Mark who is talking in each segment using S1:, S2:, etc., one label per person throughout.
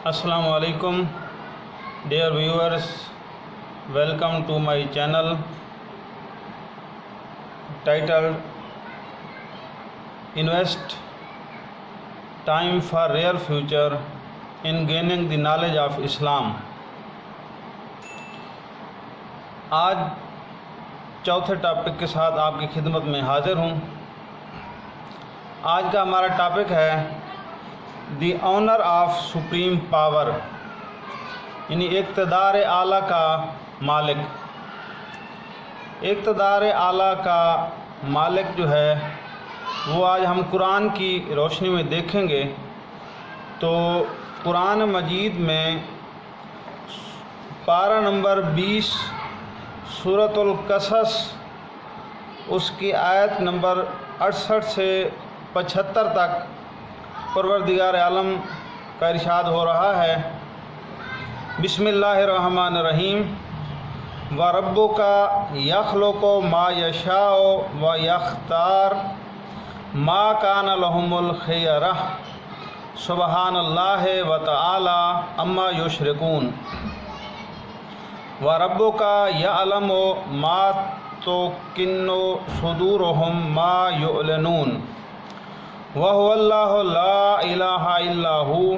S1: Assalamu alaikum, dear viewers. Welcome to my channel titled Invest Time for Real Future in Gaining the Knowledge of Islam. آج چوتھے topic کے ساتھ آپ کی خدمت میں حاضر ہوں۔ آج کا ہمارا ٹاپک ہے دی آنر آف سپریم پاور، یعنی اقتدار اعلیٰ کا مالک۔ اقتدار اعلیٰ کا مالک جو ہے وہ آج ہم قرآن کی روشنی میں دیکھیں گے تو قرآن مجید میں پارہ نمبر 20 سورۃ القصص اس کی آیت نمبر 68 سے 75 تک پروردگار عالم کا ارشاد ہو رہا ہے۔ بسم اللہ الرحمن الرحیم۔ وَرَبُّكَ يَخْلُقُ مَا يَشَاءُ وَيَخْتَارُ مَا كَانَ لَهُمُ الْخِيَرَةُ سبحان اللہ وتعالی عما یشرکون۔ وَرَبُّكَ يَعْلَمُ مَا تُكِنُّ صُدُورُهُمْ مَا يُعْلِنُونَ وَهُوَ اللَّهُ لَا إِلَٰهَ إِلَّا هُوَ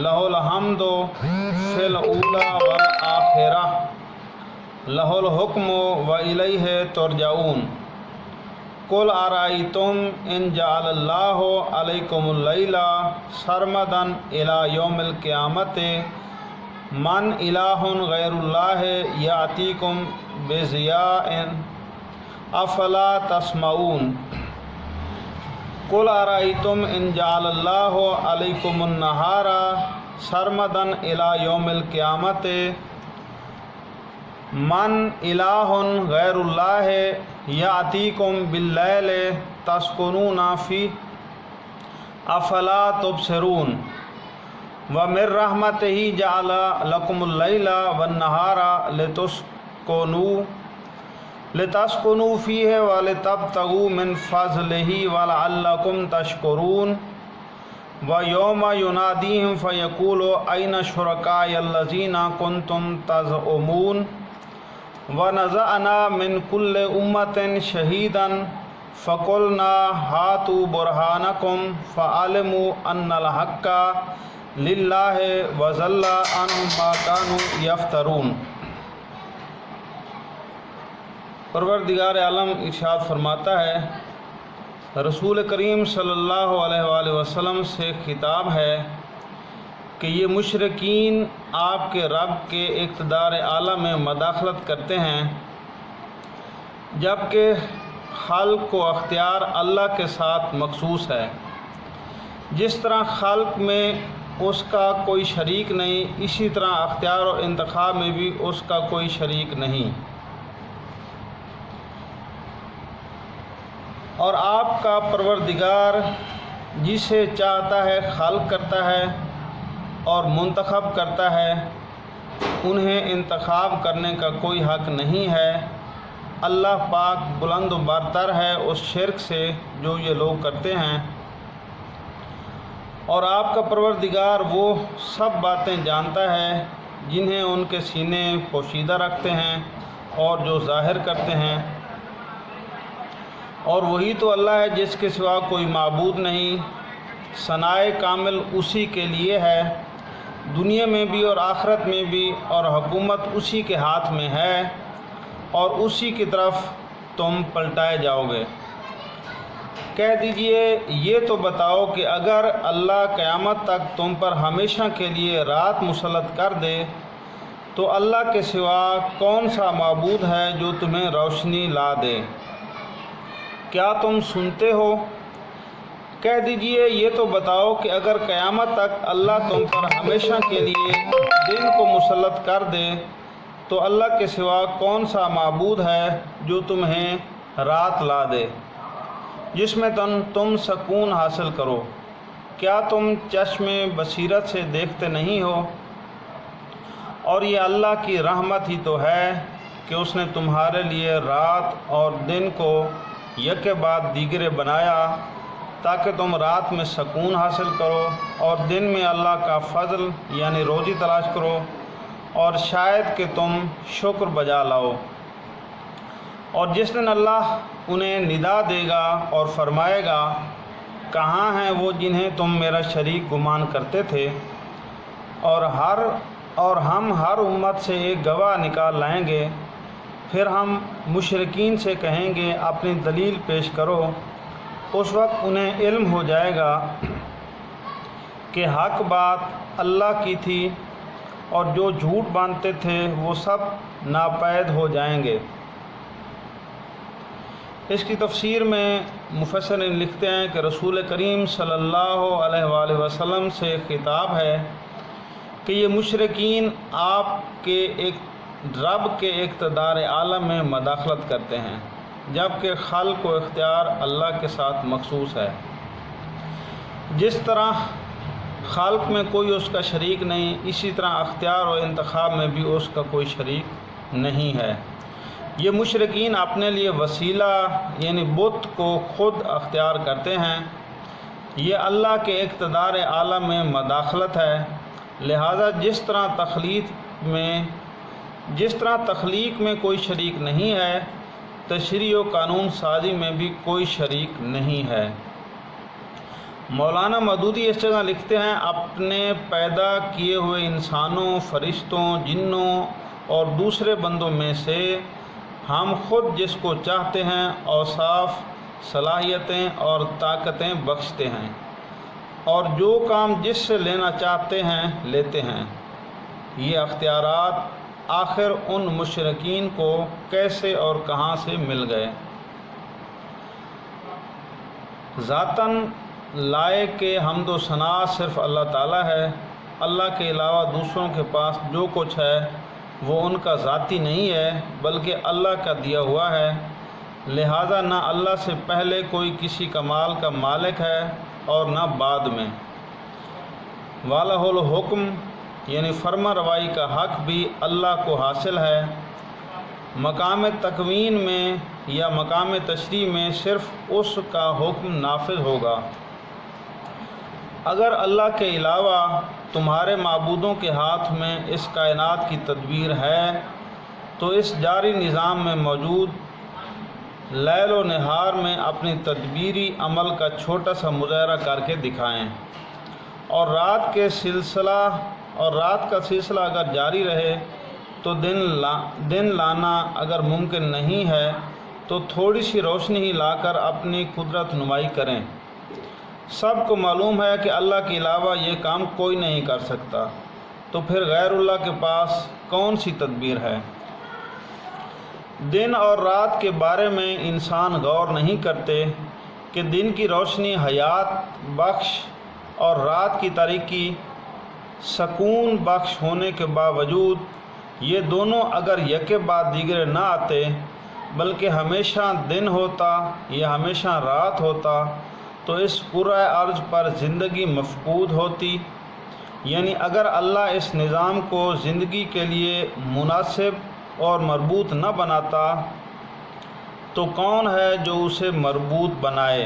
S1: لَهُ الْحَمْدُ فِي الْأُولَىٰ وَالْآخِرَةِ لَهُ الْحُكْمُ وَإِلَيْهِ تُرْجَعُونَ قُلْ أَرَأَيْتُمْ إِنْ جَعَلَ اللَّهُ عَلَيْكُمُ اللَّيْلَ سَرْمَدًا إِلَىٰ يَوْمِ الْقِيَامَةِ مَنْ إِلَٰهٌ غَيْرُ اللَّهِ يَأْتِيكُمْ بِضِيَاءٍ أَفَلَا تَسْمَعُونَ قُلْ أَرَأَيْتُمْ إِنْ جَعَلَ اللَّهُ عَلَيْكُمُ النَّهَارَ سَرْمَدًا إِلَىٰ يَوْمِ الْقِيَامَةِ مَنْ إِلَٰهٌ غَيْرُ اللَّهِ يَأْتِيكُمْ بِاللَّيْلِ تَسْكُنُونَ فِيهِ أَفَلَا تُبْصِرُونَ وَمِن رَحْمَتِهِ جَعَلَ لَكُمُ اللَّيْلَ وَالنَّهَارَ لِتَسْكُنُوا فِيهِ وَلِتَبْتَغُوا مِنْ فَضْلِهِ وَلَعَلَّكُمْ تَشْكُرُونَ وَيَوْمَ يُنَادِيهِمْ فَيَقُولُ أَيْنَ شُرَكَائِيَ الَّذِينَ كُنْتُمْ تَزْعُمُونَ وَنَزَعْنَا مِنْ كُلِّ أُمَّةٍ شَهِيدًا فَقُلْنَا هَاتُوا بُرْهَانَكُمْ فَعَلِمُوا أَنَّ الْحَقَّ لِلَّهِ وَضَلَّ عَنْهُمْ مَا كَانُوا يَفْتَرُونَ۔ پروردگار عالم ارشاد فرماتا ہے، رسول کریم صلی اللہ علیہ وآلہ وسلم سے خطاب ہے کہ یہ مشرکین آپ کے رب کے اقتدار اعلیٰ میں مداخلت کرتے ہیں، جبکہ خلق و اختیار اللہ کے ساتھ مخصوص ہے۔ جس طرح خلق میں اس کا کوئی شریک نہیں، اسی طرح اختیار و انتخاب میں بھی اس کا کوئی شریک نہیں۔ اور آپ کا پروردگار جسے چاہتا ہے خلق کرتا ہے اور منتخب کرتا ہے، انہیں انتخاب کرنے کا کوئی حق نہیں ہے۔ اللہ پاک بلند و برتر ہے اس شرک سے جو یہ لوگ کرتے ہیں، اور آپ کا پروردگار وہ سب باتیں جانتا ہے جنہیں ان کے سینے پوشیدہ رکھتے ہیں اور جو ظاہر کرتے ہیں۔ اور وہی تو اللہ ہے جس کے سوا کوئی معبود نہیں، ثنائے کامل اسی کے لیے ہے، دنیا میں بھی اور آخرت میں بھی، اور حکومت اسی کے ہاتھ میں ہے اور اسی کی طرف تم پلٹائے جاؤ گے۔ کہہ دیجئے یہ تو بتاؤ کہ اگر اللہ قیامت تک تم پر ہمیشہ کے لیے رات مسلط کر دے تو اللہ کے سوا کون سا معبود ہے جو تمہیں روشنی لا دے؟ کیا تم سنتے ہو؟ کہہ دیجئے یہ تو بتاؤ کہ اگر قیامت تک اللہ تم پر ہمیشہ کے لیے دن کو مسلط کر دے تو اللہ کے سوا کون سا معبود ہے جو تمہیں رات لا دے جس میں تم سکون حاصل کرو؟ کیا تم چشم بصیرت سے دیکھتے نہیں ہو؟ اور یہ اللہ کی رحمت ہی تو ہے کہ اس نے تمہارے لیے رات اور دن کو یک بعد دیگرے بنایا تاکہ تم رات میں سکون حاصل کرو اور دن میں اللہ کا فضل یعنی روزی تلاش کرو، اور شاید کہ تم شکر بجا لاؤ۔ اور جس دن اللہ انہیں ندا دے گا اور فرمائے گا، کہاں ہیں وہ جنہیں تم میرا شریک گمان کرتے تھے، اور ہم ہر امت سے ایک گواہ نکال لائیں گے، پھر ہم مشرکین سے کہیں گے اپنی دلیل پیش کرو۔ اس وقت انہیں علم ہو جائے گا کہ حق بات اللہ کی تھی، اور جو جھوٹ باندھتے تھے وہ سب ناپید ہو جائیں گے۔ اس کی تفسیر میں مفسرین لکھتے ہیں کہ رسول کریم صلی اللہ علیہ وآلہ وسلم سے خطاب ہے کہ یہ مشرکین آپ کے رب کے اقتدار عالم میں مداخلت کرتے ہیں، جبکہ خلق و اختیار اللہ کے ساتھ مخصوص ہے۔ جس طرح خلق میں کوئی اس کا شریک نہیں، اسی طرح اختیار و انتخاب میں بھی اس کا کوئی شریک نہیں ہے۔ یہ مشرکین اپنے لیے وسیلہ یعنی بت کو خود اختیار کرتے ہیں، یہ اللہ کے اقتدار عالم میں مداخلت ہے۔ لہذا جس طرح تخلیق میں کوئی شریک نہیں ہے، تشریع و قانون سازی میں بھی کوئی شریک نہیں ہے۔ مولانا مودودی اس جگہ لکھتے ہیں، اپنے پیدا کیے ہوئے انسانوں، فرشتوں، جنوں اور دوسرے بندوں میں سے ہم خود جس کو چاہتے ہیں اوصاف، صلاحیتیں اور طاقتیں بخشتے ہیں، اور جو کام جس سے لینا چاہتے ہیں لیتے ہیں۔ یہ اختیارات آخر ان مشرکین کو کیسے اور کہاں سے مل گئے؟ ذاتاً لائق کے حمد و ثنا صرف اللہ تعالیٰ ہے۔ اللہ کے علاوہ دوسروں کے پاس جو کچھ ہے وہ ان کا ذاتی نہیں ہے بلکہ اللہ کا دیا ہوا ہے، لہذا نہ اللہ سے پہلے کوئی کسی کمال کا مالک ہے اور نہ بعد میں۔ وَلَهُ الْحُكْمُ یعنی فرما روائی کا حق بھی اللہ کو حاصل ہے۔ مقام تکوین میں یا مقام تشریع میں صرف اس کا حکم نافذ ہوگا۔ اگر اللہ کے علاوہ تمہارے معبودوں کے ہاتھ میں اس کائنات کی تدبیر ہے تو اس جاری نظام میں موجود لیل و نہار میں اپنی تدبیری عمل کا چھوٹا سا مظاہرہ کر کے دکھائیں، اور رات کا سلسلہ اگر جاری رہے تو دن لانا اگر ممکن نہیں ہے تو تھوڑی سی روشنی ہی لا کر اپنی قدرت نمائی کریں۔ سب کو معلوم ہے کہ اللہ کے علاوہ یہ کام کوئی نہیں کر سکتا، تو پھر غیر اللہ کے پاس کون سی تدبیر ہے؟ دن اور رات کے بارے میں انسان غور نہیں کرتے کہ دن کی روشنی حیات بخش اور رات کی تاریکی سکون بخش ہونے کے باوجود یہ دونوں اگر یکے بعد دیگرے نہ آتے بلکہ ہمیشہ دن ہوتا یا ہمیشہ رات ہوتا تو اس پورا ارض پر زندگی مفقود ہوتی۔ یعنی اگر اللہ اس نظام کو زندگی کے لیے مناسب اور مربوط نہ بناتا تو کون ہے جو اسے مربوط بنائے؟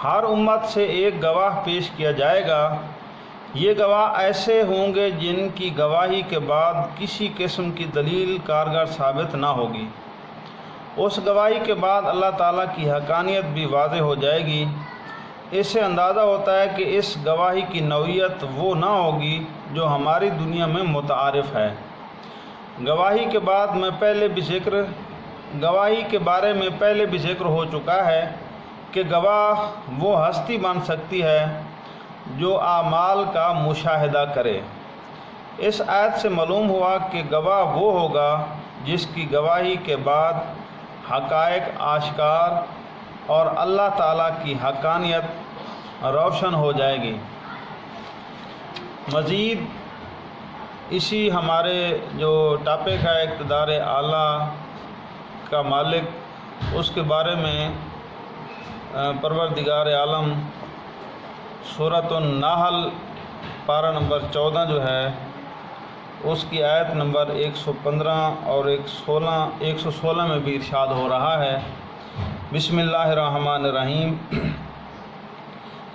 S1: ہر امت سے ایک گواہ پیش کیا جائے گا۔ یہ گواہ ایسے ہوں گے جن کی گواہی کے بعد کسی قسم کی دلیل کارگر ثابت نہ ہوگی۔ اس گواہی کے بعد اللہ تعالیٰ کی حقانیت بھی واضح ہو جائے گی۔ اس سے اندازہ ہوتا ہے کہ اس گواہی کی نوعیت وہ نہ ہوگی جو ہماری دنیا میں متعارف ہے۔ گواہی کے بارے میں پہلے بھی ذکر ہو چکا ہے کہ گواہ وہ ہستی بن سکتی ہے جو اعمال کا مشاہدہ کرے۔ اس آیت سے معلوم ہوا کہ گواہ وہ ہوگا جس کی گواہی کے بعد حقائق آشکار اور اللہ تعالیٰ کی حقانیت روشن ہو جائے گی۔ مزید اسی ہمارے جو ٹاپک ہے اقتدار اعلیٰ کا مالک، اس کے بارے میں پروردگار عالم سورۃ النحل پارہ نمبر 14 جو ہے اس کی آیت نمبر 115 اور 116 میں بھی ارشاد ہو رہا ہے۔ بسم اللہ الرحمن الرحیم۔